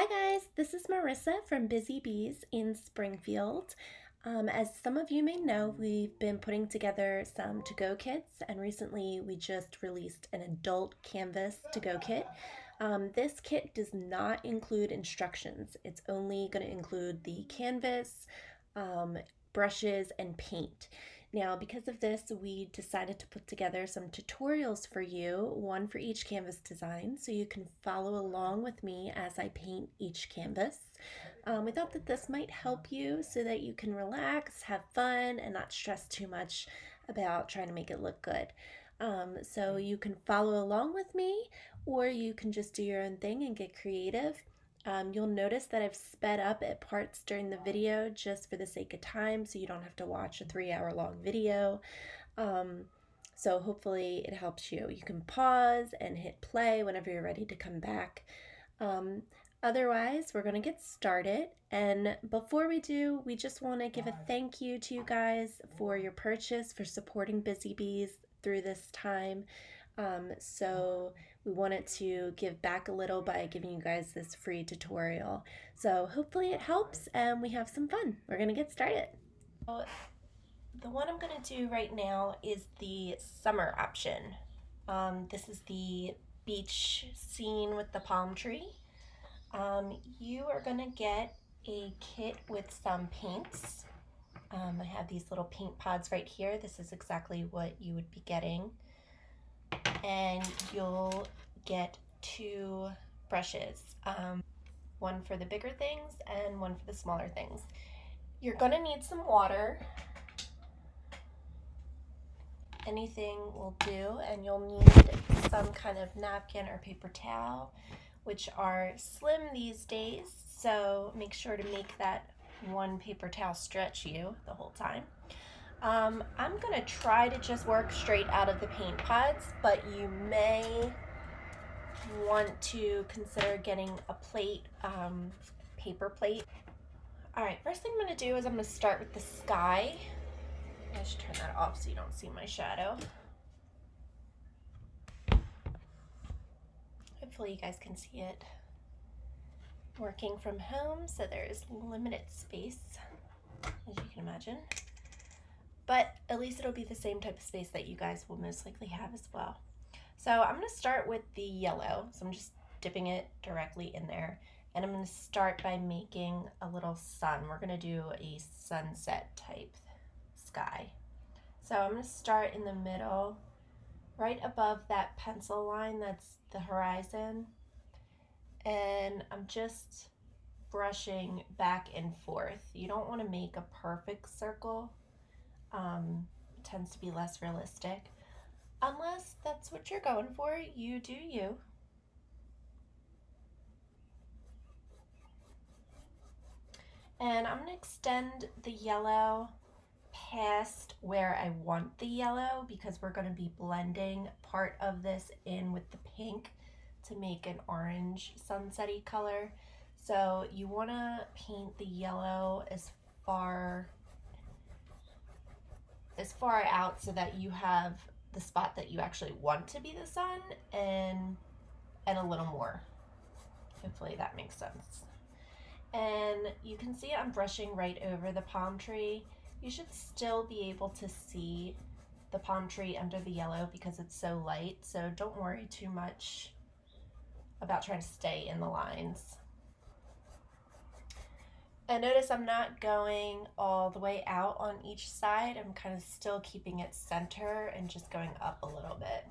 Hi guys, this is Marissa from Busy Bees in Springfield. As some of you may know, we've been putting together some to-go kits, and recently we just released an adult canvas to-go kit. This kit does not include instructions. It's only going to include the canvas, um, brushes, and paint. Now, because of this, we decided to put together some tutorials for you, one for each canvas design, so you can follow along with me as I paint each canvas. We thought that this might help you so that you can relax, have fun, and not stress too much about trying to make it look good. So you can follow along with me, or you can just do your own thing and get creative. You'll notice that I've sped up at parts during the video just for the sake of time, so you don't have to watch a 3 hour long video. Um, so hopefully it helps you. You can pause and hit play whenever you're ready to come back. Um, Otherwise, we're going to get started. And before we do, we just want to give a thank you to you guys for your purchase, for supporting Busy Bees through this time. So we wanted to give back a little by giving you guys this free tutorial. So hopefully it helps and we have some fun. We're going to get started. So the one I'm going to do right now is the summer option. This is the beach scene with the palm tree. You are going to get a kit with some paints. I have these little paint pods right here. This is exactly what you would be getting. And you'll get two brushes, one for the bigger things and one for the smaller things. You're going to need some water. Anything will do, and you'll need some kind of napkin or paper towel, which are slim these days, so make sure to make that one paper towel stretch you the whole time. I'm gonna try to just work straight out of the paint pods, but you may want to consider getting a plate, paper plate. All right, first thing I'm gonna do is I'm gonna start with the sky. I should turn that off so you don't see my shadow. Hopefully you guys can see it. Working from home, so there is limited space, as you can imagine. But at least it'll be the same type of space that you guys will most likely have as well. So I'm going to start with the yellow. So I'm just dipping it directly in there. And I'm going to start by making a little sun. We're going to do a sunset type sky. So I'm going to start in the middle, right above that pencil line that's the horizon. And I'm just brushing back and forth. You don't want to make a perfect circle. It tends to be less realistic. Unless that's what you're going for, you do you. And I'm going to extend the yellow past where I want the yellow because we're going to be blending part of this in with the pink to make an orange sunsetty color. So you want to paint the yellow as far out so that you have the spot that you actually want to be the sun and a little more. Hopefully that makes sense. And you can see I'm brushing right over the palm tree. You should still be able to see the palm tree under the yellow because it's so light, so don't worry too much about trying to stay in the lines. And notice I'm not going all the way out on each side. I'm kind of still keeping it center and just going up a little bit.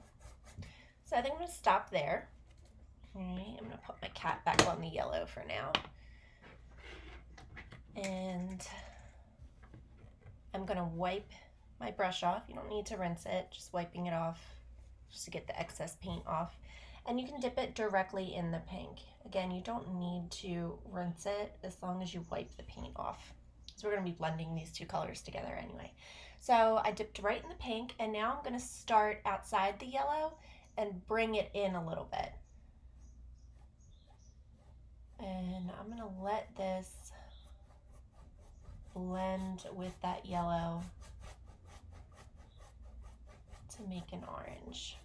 So I think I'm going to stop there. All right, I'm going to put my cat back on the yellow for now. And I'm going to wipe my brush off. You don't need to rinse it, just wiping it off just to get the excess paint off. And you can dip it directly in the pink. Again, you don't need to rinse it as long as you wipe the paint off. So we're going to be blending these two colors together anyway. So I dipped right in the pink, and now I'm going to start outside the yellow and bring it in a little bit. And I'm going to let this blend with that yellow to make an orange.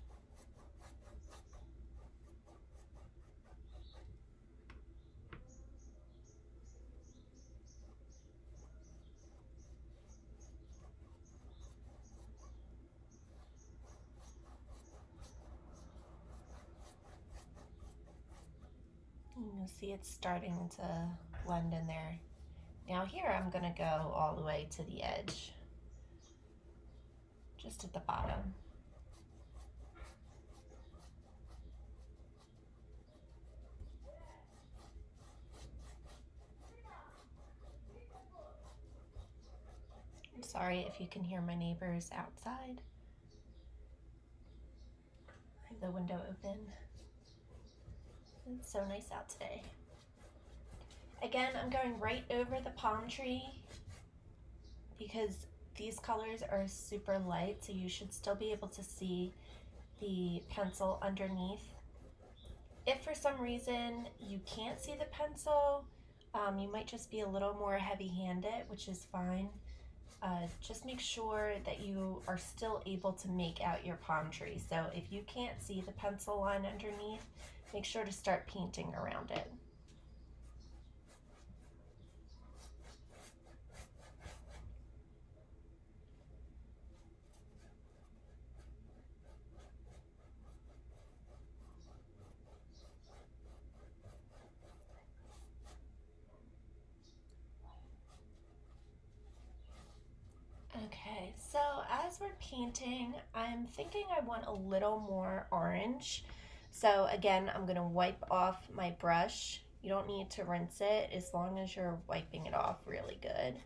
You'll see it's starting to blend in there. Now here I'm going to go all the way to the edge, just at the bottom. I'm sorry if you can hear my neighbors outside. I have the window open. It's so nice out today. Again, I'm going right over the palm tree because these colors are super light, so you should still be able to see the pencil underneath. If for some reason you can't see the pencil, you might just be a little more heavy-handed, which is fine. Just make sure that you are still able to make out your palm tree. So if you can't see the pencil line underneath, make sure to start painting around it. Okay, so as we're painting, I'm thinking I want a little more orange. So again, I'm gonna wipe off my brush. You don't need to rinse it as long as you're wiping it off really good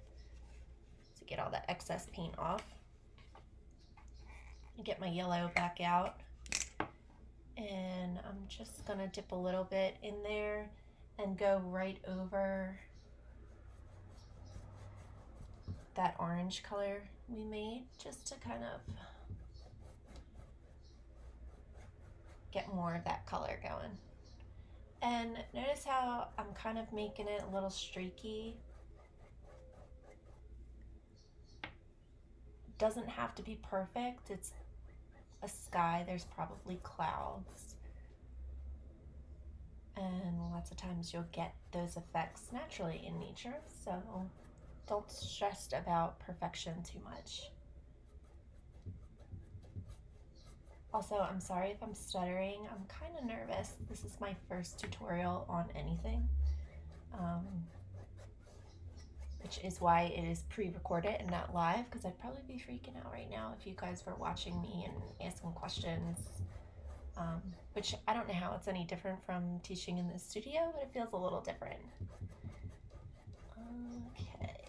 to get all that excess paint off. Get my yellow back out, and I'm just gonna dip a little bit in there and go right over that orange color we made, just to kind of get more of that color going. And notice how I'm kind of making it a little streaky. Doesn't have to be perfect. It's a sky, there's probably clouds. And lots of times you'll get those effects naturally in nature, so don't stress about perfection too much. Also, I'm sorry if I'm stuttering. I'm kind of nervous. This is my first tutorial on anything, which is why it is pre-recorded and not live, because I'd probably be freaking out right now if you guys were watching me and asking questions, which I don't know how it's any different from teaching in the studio, but it feels a little different. Okay.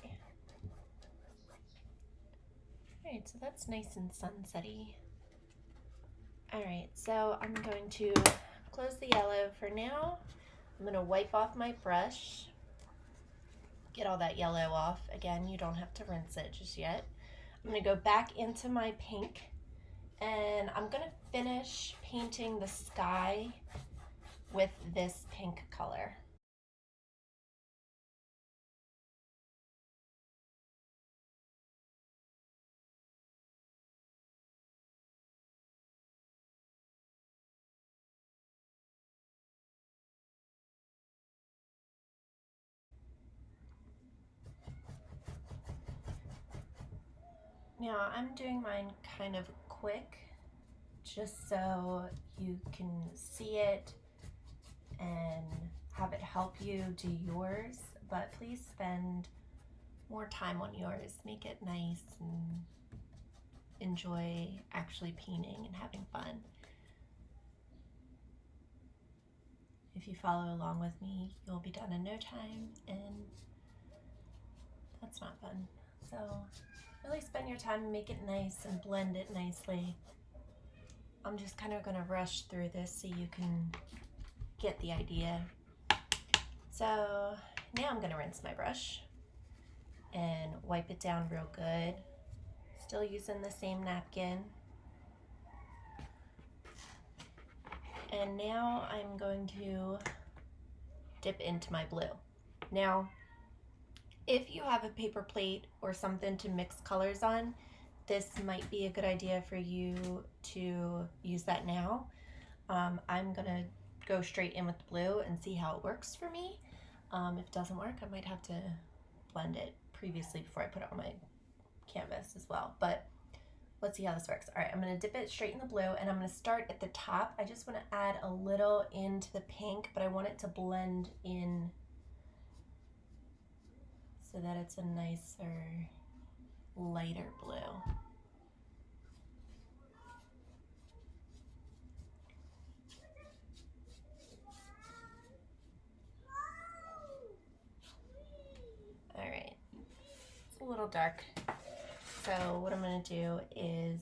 Alright, so that's nice and sunsetty. Alright, so I'm going to close the yellow for now. I'm going to wipe off my brush, get all that yellow off. Again, you don't have to rinse it just yet. I'm going to go back into my pink, and I'm going to finish painting the sky with this pink color. Now I'm doing mine kind of quick, just so you can see it and have it help you do yours, but please spend more time on yours. Make it nice and enjoy actually painting and having fun. If you follow along with me, you'll be done in no time, and that's not fun. So really spend your time and make it nice and blend it nicely. I'm just kind of going to rush through this so you can get the idea. So now I'm going to rinse my brush and wipe it down real good. Still using the same napkin. And now I'm going to dip into my blue. Now, if you have a paper plate or something to mix colors on, this might be a good idea for you to use that now. I'm gonna go straight in with the blue and see how it works for me. If it doesn't work, I might have to blend it previously before I put it on my canvas as well. But let's see how this works. All right, I'm gonna dip it straight in the blue and I'm gonna start at the top. I just wanna add a little into the pink, but I want it to blend in so that it's a nicer, lighter blue. All right, it's a little dark. So what I'm gonna do is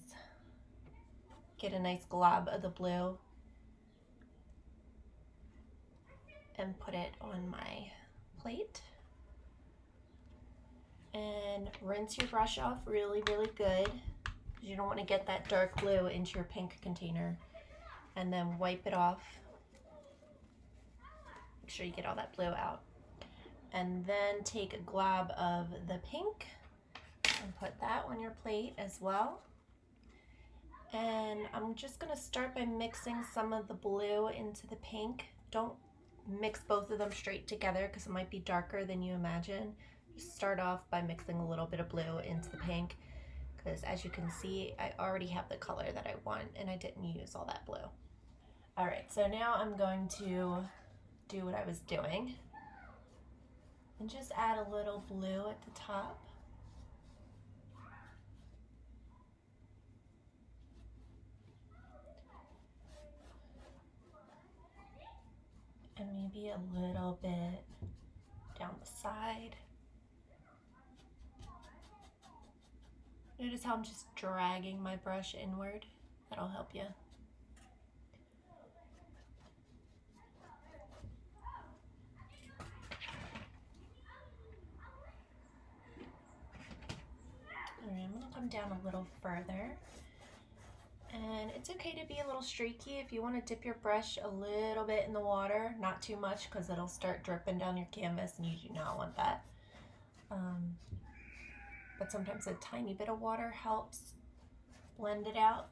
get a nice glob of the blue and put it on my plate. And rinse your brush off really, really good, because you don't want to get that dark blue into your pink container. And then wipe it off. Make sure you get all that blue out. And then take a glob of the pink and put that on your plate as well. And I'm just gonna start by mixing some of the blue into the pink. Don't mix both of them straight together because it might be darker than you imagine. Just start off by mixing a little bit of blue into the pink, because as you can see, I already have the color that I want and I didn't use all that blue. All right, so now I'm going to do what I was doing and just add a little blue at the top. And maybe a little bit down the side. Notice how I'm just dragging my brush inward. That'll help you. All right, I'm gonna come down a little further. And it's okay to be a little streaky. If you want to dip your brush a little bit in the water, not too much because it'll start dripping down your canvas and you do not want that. But sometimes a tiny bit of water helps blend it out.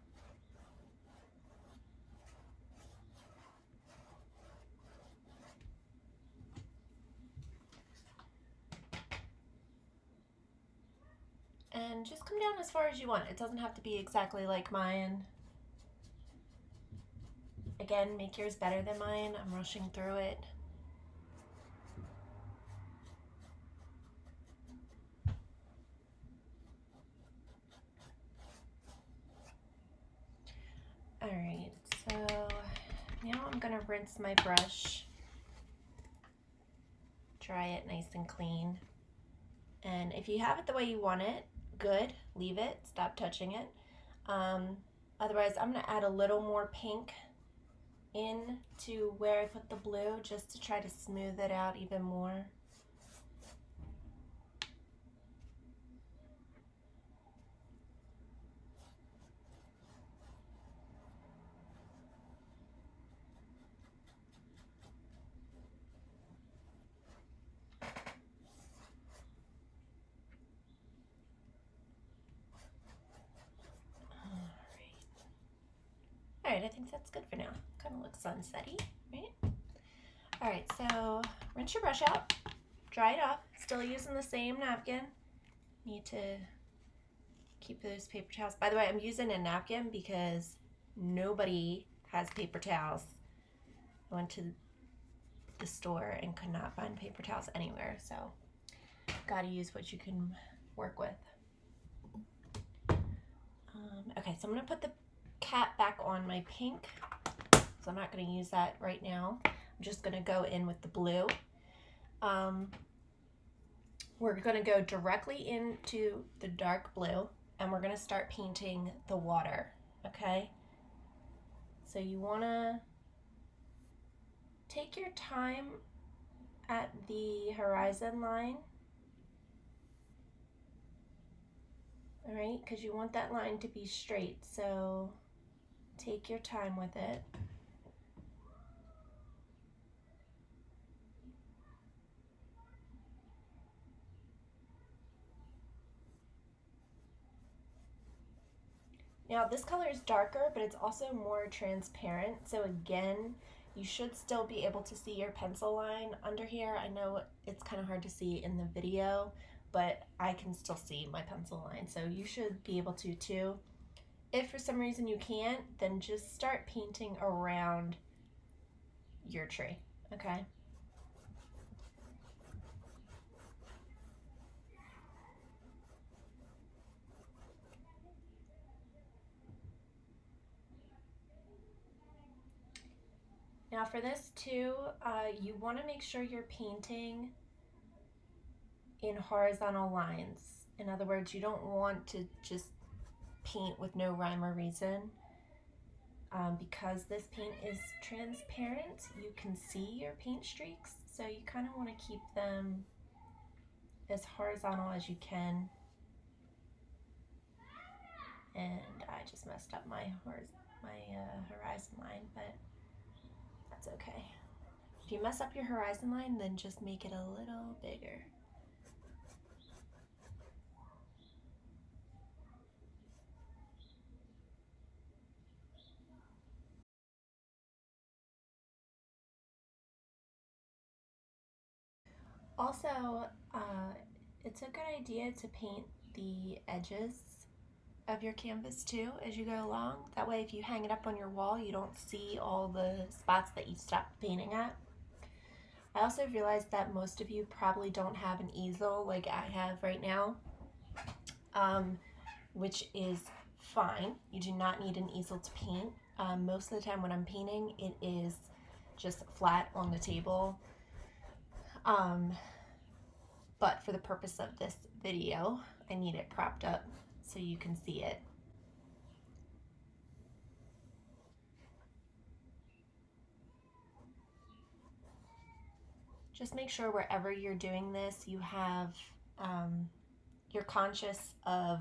And just come down as far as you want. It doesn't have to be exactly like mine. Again, make yours better than mine. I'm rushing through it. All right, so now I'm gonna rinse my brush, dry it nice and clean. And if you have it the way you want it, good, leave it, stop touching it. Otherwise, I'm gonna add a little more pink into where I put the blue just to try to smooth it out even more. All right, I think that's good for now. Kind of looks sunsetty, right? All right, so rinse your brush out, dry it off. Still using the same napkin. Need to keep those paper towels. By the way, I'm using a napkin because nobody has paper towels. I went to the store and could not find paper towels anywhere, so gotta use what you can work with. Okay, so I'm gonna put the cap back on my pink, so I'm not going to use that right now. I'm just going to go in with the blue. We're going to go directly into the dark blue and we're going to start painting the water, okay? So you want to take your time at the horizon line, all right, because you want that line to be straight, so take your time with it. Now this color is darker, but it's also more transparent. So again, you should still be able to see your pencil line under here. I know it's kind of hard to see in the video, but I can still see my pencil line. So you should be able to too. If for some reason you can't, then just start painting around your tree, okay? Now for this too, you want to make sure you're painting in horizontal lines. In other words, you don't want to just paint with no rhyme or reason. Because this paint is transparent, you can see your paint streaks, so you kind of want to keep them as horizontal as you can. And I just messed up my horizon line, but that's okay. If you mess up your horizon line, then just make it a little bigger. Also, it's a good idea to paint the edges of your canvas too as you go along. That way if you hang it up on your wall, you don't see all the spots that you stopped painting at. I also realized that most of you probably don't have an easel like I have right now, which is fine. You do not need an easel to paint. Most of the time when I'm painting, it is just flat on the table. But for the purpose of this video, I need it propped up so you can see it. Just make sure wherever you're doing this, you have, you're conscious of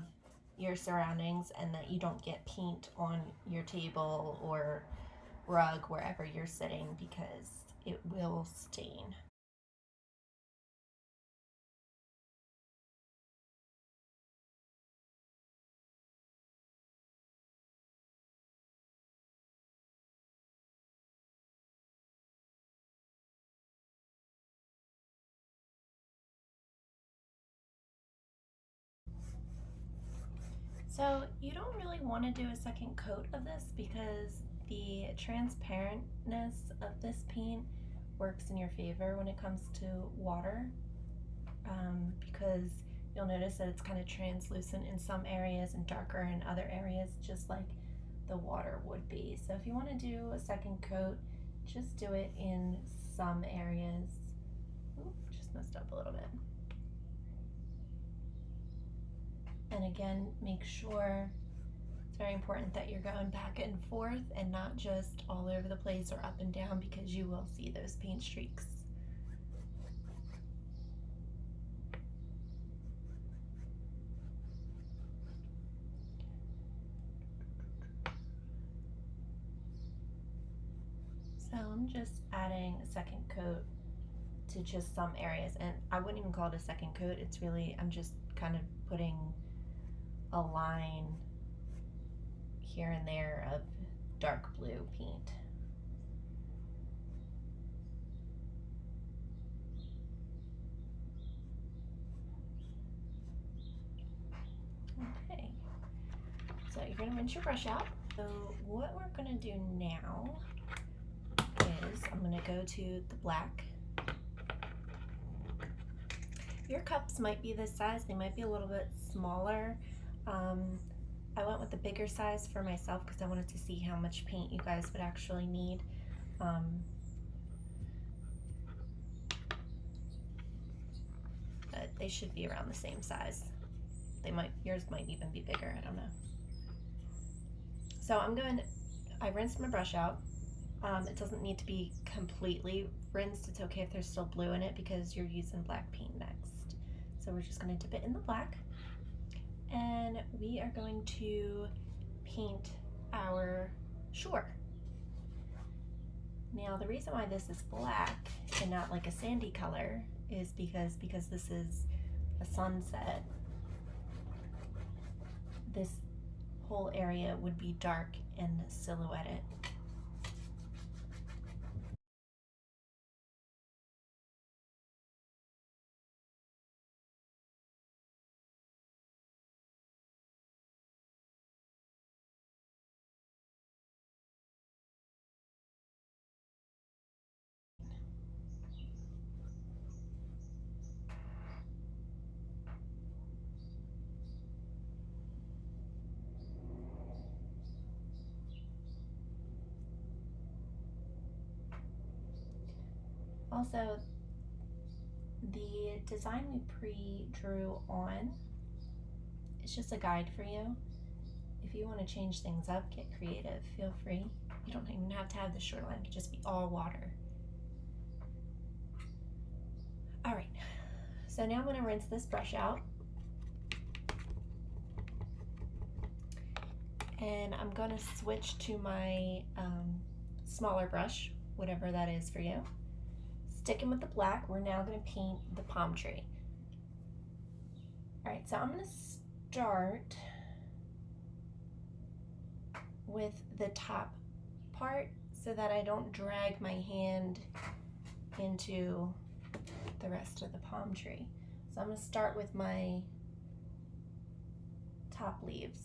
your surroundings and that you don't get paint on your table or rug wherever you're sitting, because it will stain. So you don't really want to do a second coat of this because the transparentness of this paint works in your favor when it comes to water, because you'll notice that it's kind of translucent in some areas and darker in other areas, just like the water would be. So if you want to do a second coat, just do it in some areas. Ooh, just messed up a little bit. And again, make sure it's very important that you're going back and forth and not just all over the place or up and down, because you will see those paint streaks. So I'm just adding a second coat to just some areas, and I wouldn't even call it a second coat. It's really, I'm just kind of putting a line here and there of dark blue paint. Okay, so you're gonna rinse your brush out. So what we're gonna do now is I'm gonna go to the black. Your cups might be this size, they might be a little bit smaller. I went with the bigger size for myself because I wanted to see how much paint you guys would actually need. But they should be around the same size. Yours might even be bigger, I don't know. So I rinsed my brush out. It doesn't need to be completely rinsed. It's okay if there's still blue in it because you're using black paint next. So we're just gonna dip it in the black, and we are going to paint our shore. Now the reason why this is black and not like a sandy color is because this is a sunset, this whole area would be dark and silhouetted. Also, the design we pre-drew on is just a guide for you. If you want to change things up, get creative, feel free. You don't even have to have the shoreline, it could just be all water. All right, so now I'm going to rinse this brush out. And I'm going to switch to my smaller brush, whatever that is for you. Sticking with the black, we're now going to paint the palm tree. All right, so I'm going to start with the top part so that I don't drag my hand into the rest of the palm tree. So I'm going to start with my top leaves.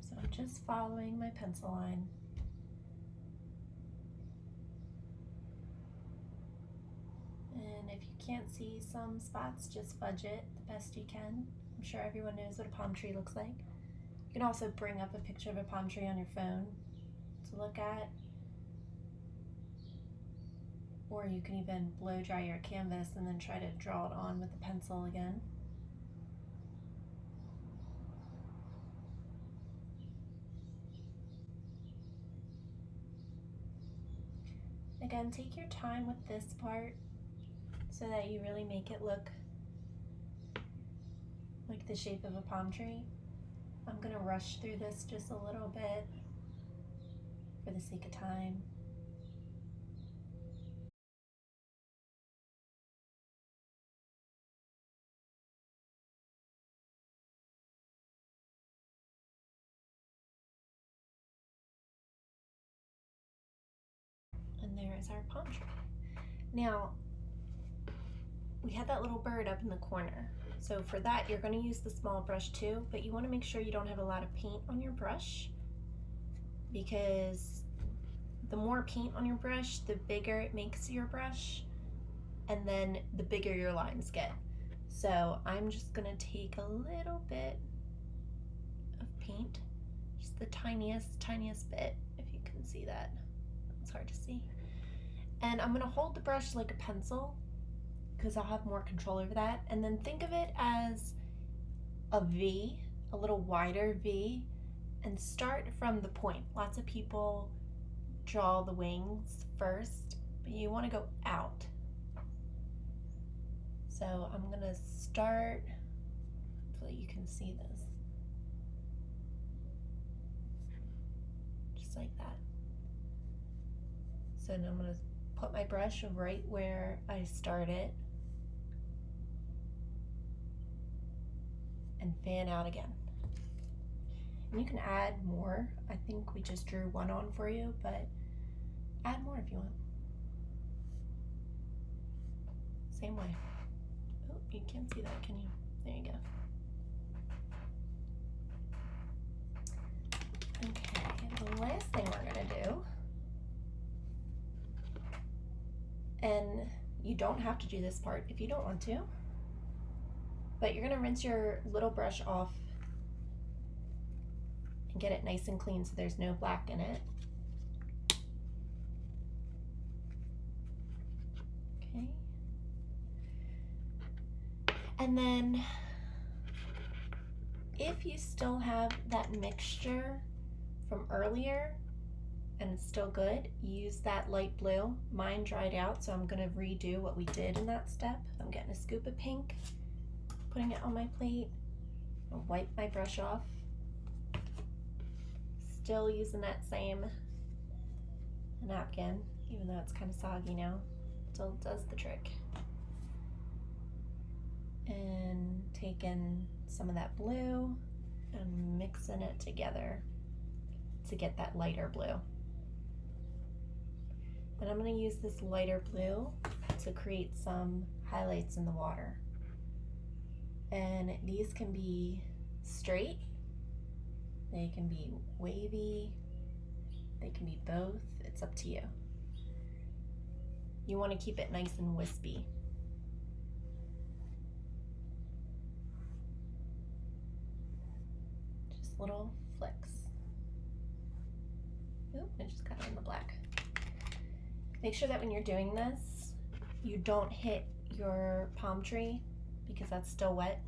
So I'm just following my pencil line. And if you can't see some spots, just fudge it the best you can. I'm sure everyone knows what a palm tree looks like. You can also bring up a picture of a palm tree on your phone to look at. Or you can even blow dry your canvas and then try to draw it on with the pencil again. Again, take your time with this part so that you really make it look like the shape of a palm tree. I'm going to rush through this just a little bit for the sake of time. And there is our palm tree. Now, we had that little bird up in the corner. So for that, you're going to use the small brush too, but you want to make sure you don't have a lot of paint on your brush, because the more paint on your brush, the bigger it makes your brush, and then the bigger your lines get. So I'm just going to take a little bit of paint, just the tiniest bit, if you can see that. It's hard to see. And I'm going to hold the brush like a pencil because I'll have more control over that. And then think of it as a V, a little wider V, and start from the point. Lots of people draw the wings first, but you want to go out. So I'm going to start, hopefully you can see this, just like that. So now I'm going to put my brush right where I started and fan out again. And you can add more. I think we just drew one on for you, but add more if you want. Same way. Oh, you can't see that, can you? There you go. Okay, the last thing we're gonna do, and you don't have to do this part if you don't want to, but you're gonna rinse your little brush off and get it nice and clean so there's no black in it. Okay. And then if you still have that mixture from earlier and it's still good, use that light blue. Mine dried out, so I'm gonna redo what we did in that step. I'm getting a scoop of pink, putting it on my plate. I'll wipe my brush off. Still using that same napkin, even though it's kind of soggy now. Still does the trick. And taking some of that blue and mixing it together. to get that lighter blue. And I'm going to use this lighter blue to create some highlights in the water. And these can be straight, they can be wavy, they can be both. It's up to you. You want to keep it nice and wispy. Just little flicks. Oop, I just got it in the black. Make sure that when you're doing this, you don't hit your palm tree because that's still wet.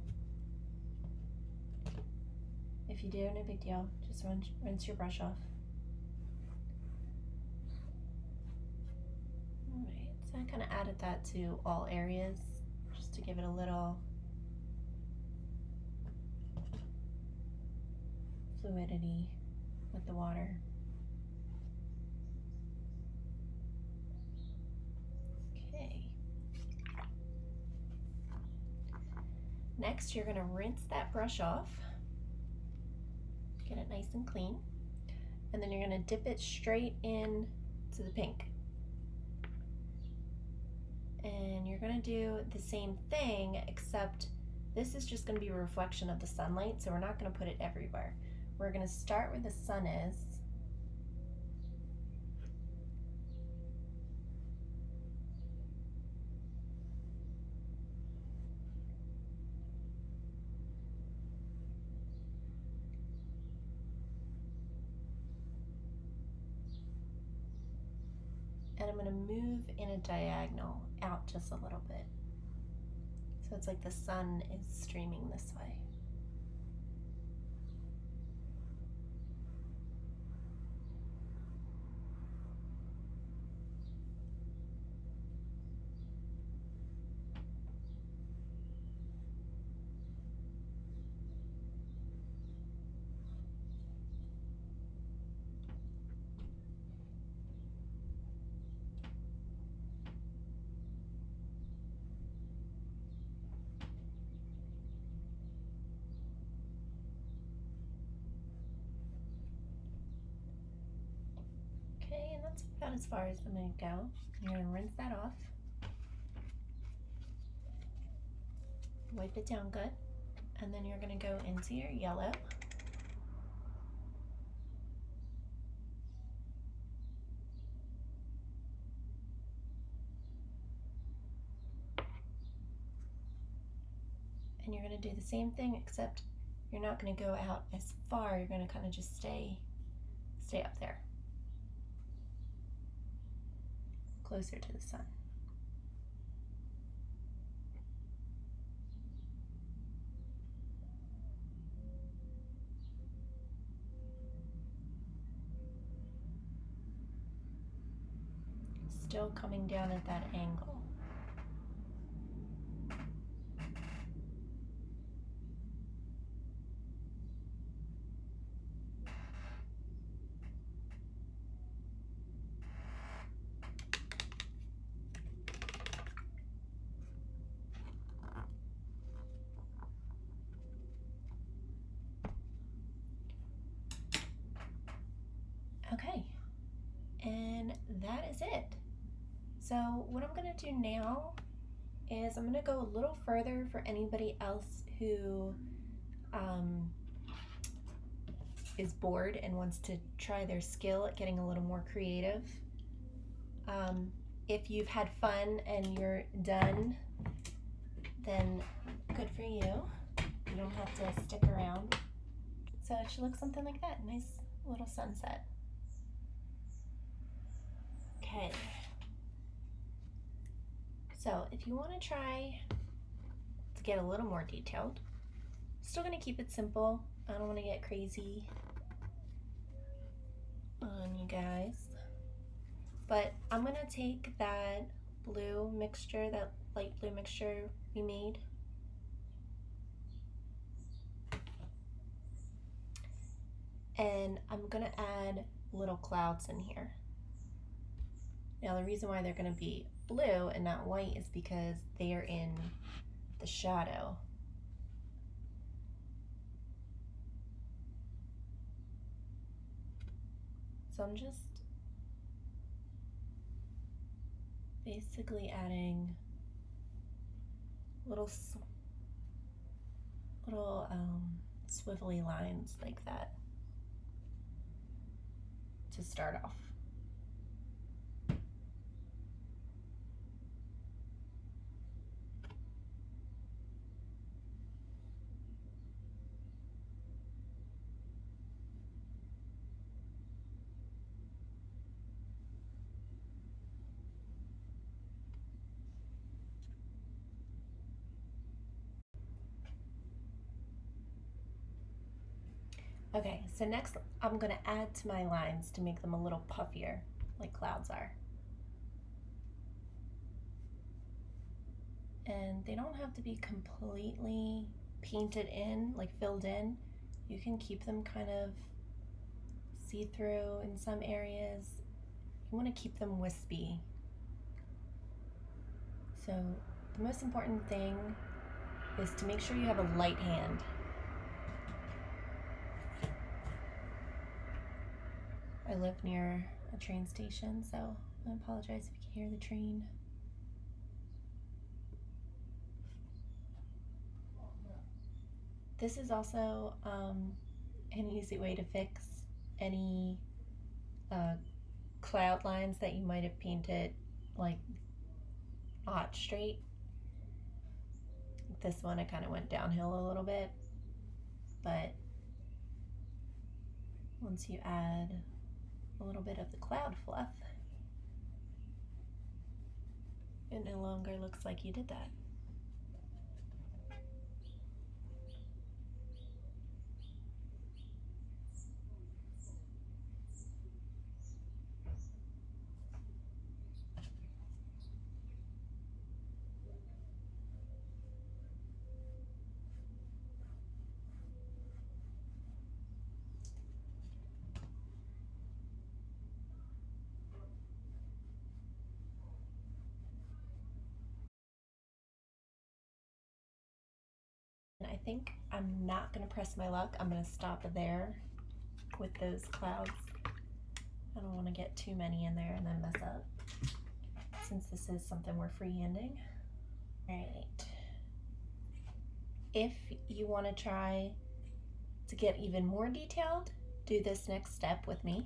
If you do, no big deal. Just rinse your brush off. Alright, so I kind of added that to all areas just to give it a little fluidity with the water. Okay. Next, you're going to rinse that brush off. Get it nice and clean. And then you're going to dip it straight in to the pink. And you're going to do the same thing, except this is just going to be a reflection of the sunlight, so we're not going to put it everywhere. We're going to start where the sun is. And I'm going to move in a diagonal out just a little bit. So it's like the sun is streaming this way. Okay, and that's about as far as I'm going to go. You're going to rinse that off. Wipe it down good. And then you're going to go into your yellow. And you're going to do the same thing, except you're not going to go out as far. You're going to kind of just stay up there, closer to the sun. Still coming down at that angle. Okay, and that is it. So what I'm going to do now is I'm going to go a little further for anybody else who is bored and wants to try their skill at getting a little more creative. If you've had fun and you're done, then good for you. You don't have to stick around. So it should look something like that. Nice little sunset. Okay. So if you want to try to get a little more detailed, still going to keep it simple. I don't want to get crazy on you guys. But I'm going to take that blue mixture, that light blue mixture we made, and I'm going to add little clouds in here. Now the reason why they're going to be blue and not white is because they are in the shadow. So I'm just basically adding little swivelly lines like that to start off. Okay, so next I'm gonna add to my lines to make them a little puffier, like clouds are. And they don't have to be completely painted in, like filled in. You can keep them kind of see-through in some areas. You wanna keep them wispy. So the most important thing is to make sure you have a light hand. I live near a train station, so I apologize if you can hear the train. This is also an easy way to fix any cloud lines that you might have painted like not straight. This one I kind of went downhill a little bit, but once you add a little bit of the cloud fluff, it no longer looks like you did that. And I think I'm not gonna press my luck. I'm gonna stop there with those clouds. I don't want to get too many in there and then mess up, since this is something we're freehanding. All right. If you want to try to get even more detailed, do this next step with me.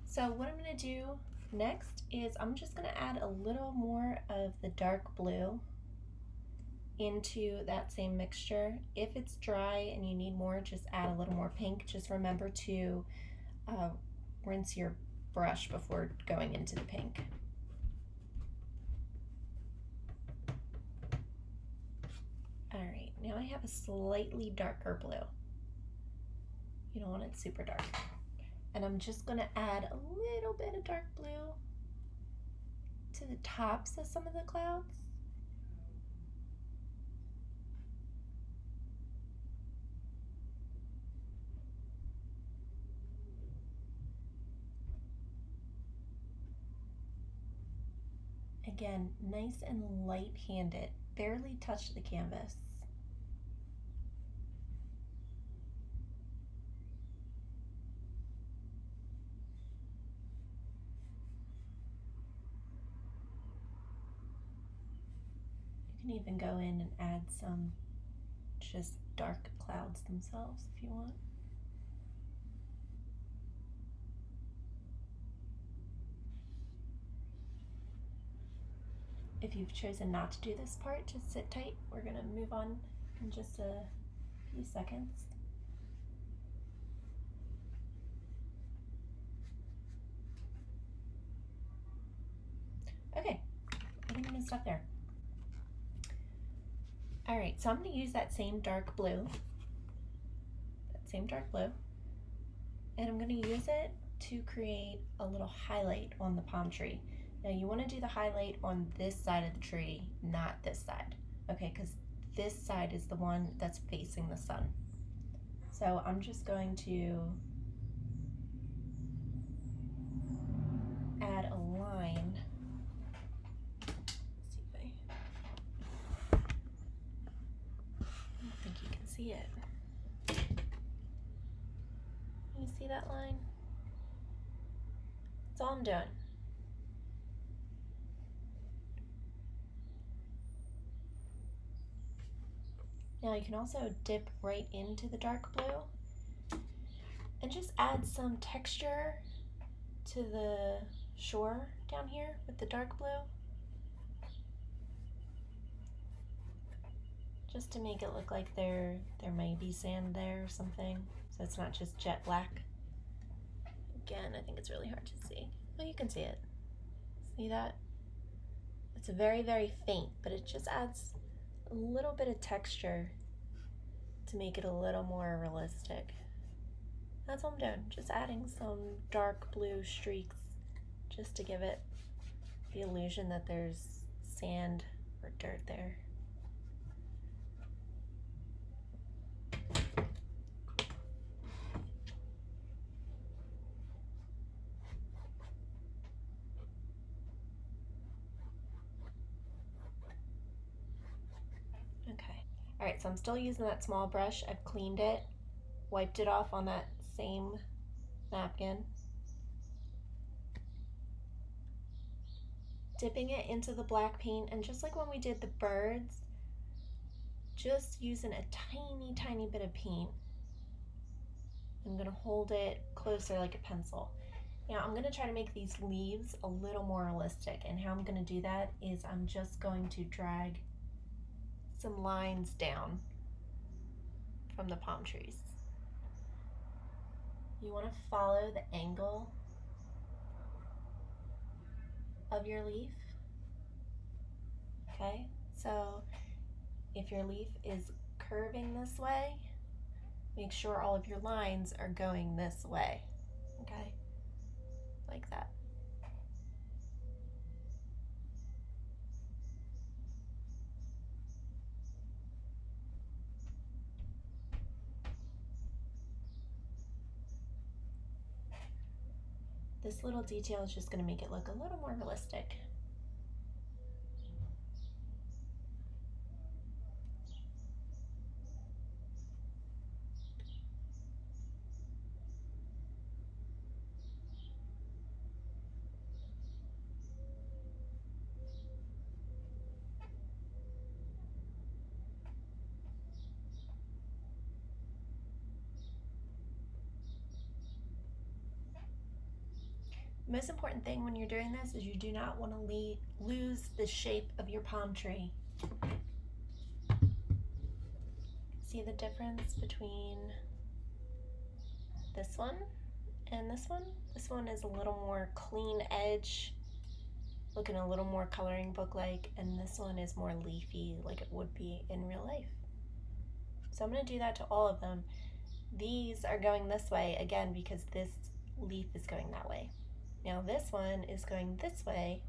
So what I'm going to do next is I'm just going to add a little more of the dark blue into that same mixture. If it's dry and you need more, just add a little more pink. Just remember to rinse your brush before going into the pink. All right, now I have a slightly darker blue. You don't want it super dark. And I'm just gonna add a little bit of dark blue to the tops of some of the clouds. Again, nice and light-handed, barely touch the canvas. You can even go in and add some just dark clouds themselves if you want. If you've chosen not to do this part, just sit tight. We're gonna move on in just a few seconds. Okay, I think I'm gonna stop there. All right, so I'm gonna use that same dark blue, and I'm gonna use it to create a little highlight on the palm tree. Now you wanna do the highlight on this side of the tree, not this side, okay? Because this side is the one that's facing the sun. So I'm just going to add a line. Let's see if I don't think you can see it. Can you see that line? all I'm doing. Now you can also dip right into the dark blue and just add some texture to the shore down here with the dark blue, just to make it look like there may be sand there or something, so it's not just jet black. Again, I think it's really hard to see. Oh, you can see it. See that? It's very, very faint, but it just adds a little bit of texture to make it a little more realistic. That's all I'm doing, just adding some dark blue streaks just to give it the illusion that there's sand or dirt there. Okay. All right, so I'm still using that small brush. I've cleaned it, wiped it off on that same napkin. Dipping it into the black paint, and just like when we did the birds, just using a tiny, tiny bit of paint. I'm gonna hold it closer like a pencil. Now I'm gonna try to make these leaves a little more realistic, and how I'm gonna do that is I'm just going to drag some lines down from the palm trees. You wanna follow the angle of your leaf, okay? So if your leaf is curving this way, make sure all of your lines are going this way, okay? Like that. This little detail is just going to make it look a little more realistic. The most important thing when you're doing this is you do not want to lose the shape of your palm tree. See the difference between this one and this one? This one is a little more clean edge, looking a little more coloring book-like, and this one is more leafy like it would be in real life. So I'm going to do that to all of them. These are going this way, again, because this leaf is going that way. Now this one is going this way,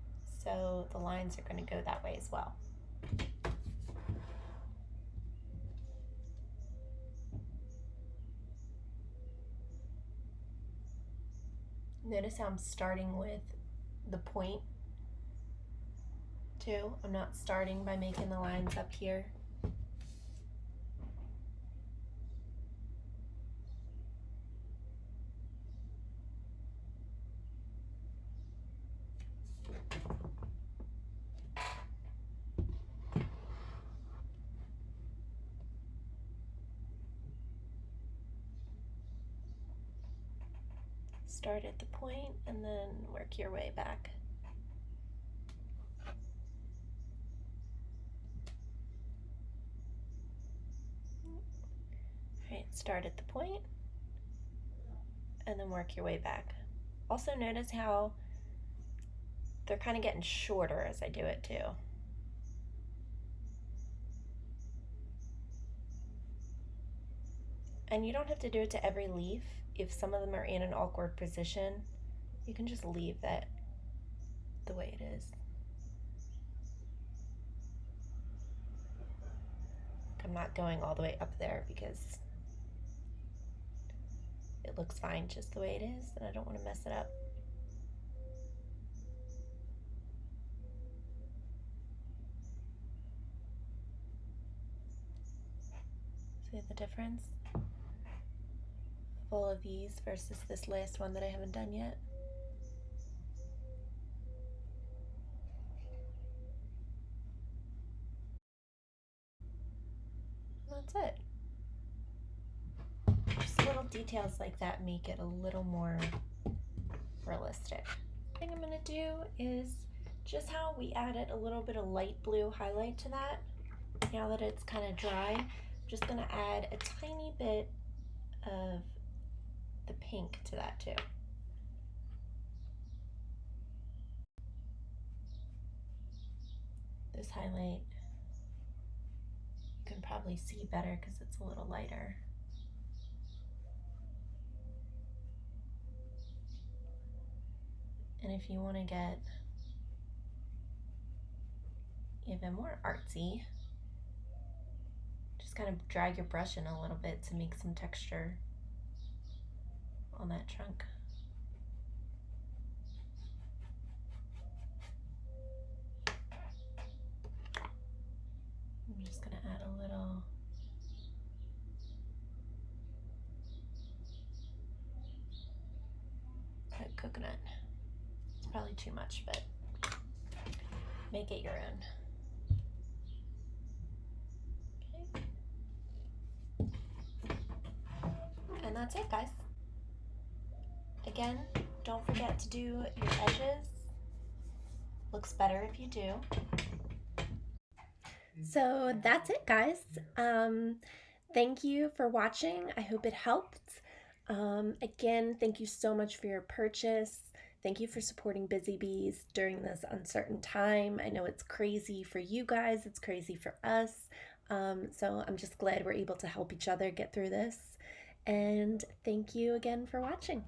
so the lines are going to go that way as well. Notice how I'm starting with the point too. I'm not starting by making the lines up here. Start at the point and then work your way back. Alright, start at the point and then work your way back. Also notice how they're kind of getting shorter as I do it too. And you don't have to do it to every leaf. If some of them are in an awkward position, you can just leave that the way it is. I'm not going all the way up there because it looks fine just the way it is, and I don't want to mess it up. See the difference of all of these versus this last one that I haven't done yet? that's it. Just little details like that make it a little more realistic. The thing I'm gonna do is just how we added a little bit of light blue highlight to that. Now that it's kind of dry, I'm just gonna add a tiny bit of the pink to that too. This highlight, you can probably see better because it's a little lighter. And if you want to get even more artsy, just kind of drag your brush in a little bit to make some texture on that trunk. I'm just going to add a little coconut. It's probably too much, but make it your own. And that's it, guys. Again, don't forget to do your edges. Looks better if you do. So that's it, guys. Thank you for watching. I hope it helped. Again, thank you so much for your purchase. Thank you for supporting Busy Bees during this uncertain time. I know it's crazy for you guys. It's crazy for us. So I'm just glad we're able to help each other get through this. And thank you again for watching.